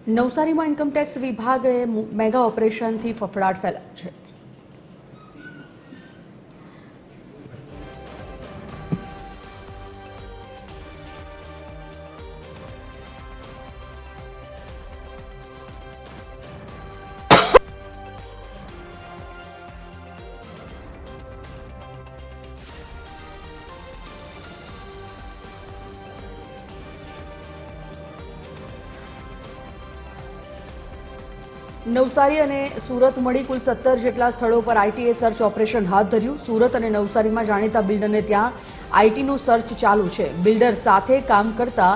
નવસારીમાં ઇન્કમટેક્સ વિભાગે મેગા ઓપરેશનથી ફફડાટ ફેલાયો છે। નવસારી અને સુરત મળી કુલ 17 જેટલા સ્થળો પર આઈટીએ સર્ચ ઓપરેશન હાથ ધર્યું। સુરત અને નવસારીમાં જાણીતા બિલ્ડરને ત્યાં આઈટીનું સર્ચ ચાલુ છે। બિલ્ડર સાથે કામ કરતા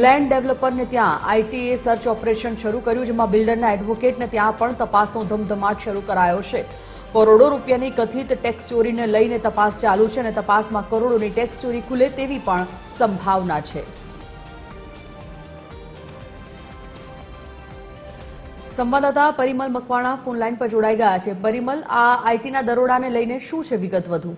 લેન્ડ ડેવલપરને ત્યાં આઈટીએ સર્ચ ઓપરેશન શરૂ કર્યું, જેમાં બિલ્ડરના એડવોકેટને ત્યાં પણ તપાસનો ધમધમાટ શરૂ કરાયો છે। કરોડો રૂપિયાની કથિત ટેક્સ ચોરીને લઈને તપાસ ચાલુ છે અને તપાસમાં કરોડોની ટેક્સ ચોરી ખુલે તેવી પણ સંભાવના છે। સંવાદદાતા પરિમલ મકવાણા ફોન લાઈન પર જોડાઈ ગયા છે। પરિમલ, આ આઈટીના દરોડાને લઈને શું છે વિગત વધુ?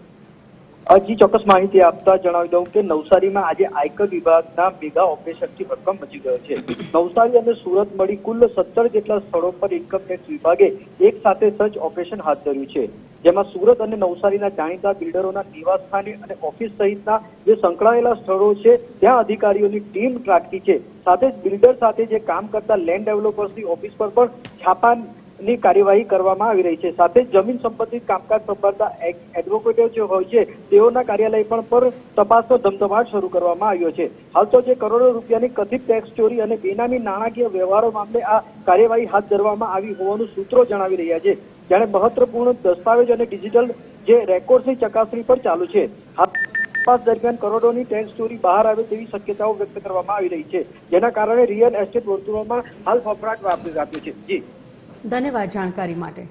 જી, ચોક્કસ માહિતી આપતા જણાવી દઉં કે નવસારીમાં આજે આયકર વિભાગના મેગા ઓપરેશનથી ભડકમ મચી ગયો છે। નવસારી અને સુરત મળી કુલ 17 જેટલા સ્થળો પર ઇન્કમટેક્સ વિભાગે એક સાથે સર્ચ ઓપરેશન હાથ ધર્યું છે, જેમાં સુરત અને નવસારીના જાણીતા બિલ્ડરોના નિવાસસ્થાને અને ઓફિસ સહિતના જે સંકળાયેલા સ્થળો છે ત્યાં અધિકારીઓની ટીમ ત્રાટકી છે। સાથે જ બિલ્ડર સાથે જે કામ કરતા લેન્ડ ડેવલપર્સની ઓફિસ પર પણ છાપાની કાર્યવાહી કરવામાં આવી રહી છે। સાથે જ જમીન સંબંધિત કામકાજ સંભાળતા એડવોકેટો જે હોય છે તેઓના કાર્યાલય પણ પર તપાસનો ધમધમાટ શરૂ કરવામાં આવ્યો છે। હાલ તો જે કરોડો રૂપિયાની કથિત ટેક્સ ચોરી અને બેનામી નાણાકીય વ્યવહારો મામલે આ કાર્યવાહી હાથ ધરવામાં આવી હોવાનું સૂત્રો જણાવી રહ્યા છે, જ્યારે મહત્વપૂર્ણ દસ્તાવેજ અને ડિજિટલ જે રેકોર્ડ્સની ચકાસણી પણ ચાલુ છે। તપાસ દરમિયાન કરોડોની ટેક્સ ચોરી બહાર આવે તેવી શક્યતાઓ વ્યક્ત કરવામાં આવી રહી છે, જેના કારણે રિયલ એસ્ટેટ વર્તુળોમાં હાલ ફફડાટ વ્યાપ્યો છે। જી, ધન્યવાદ જાણકારી માટે।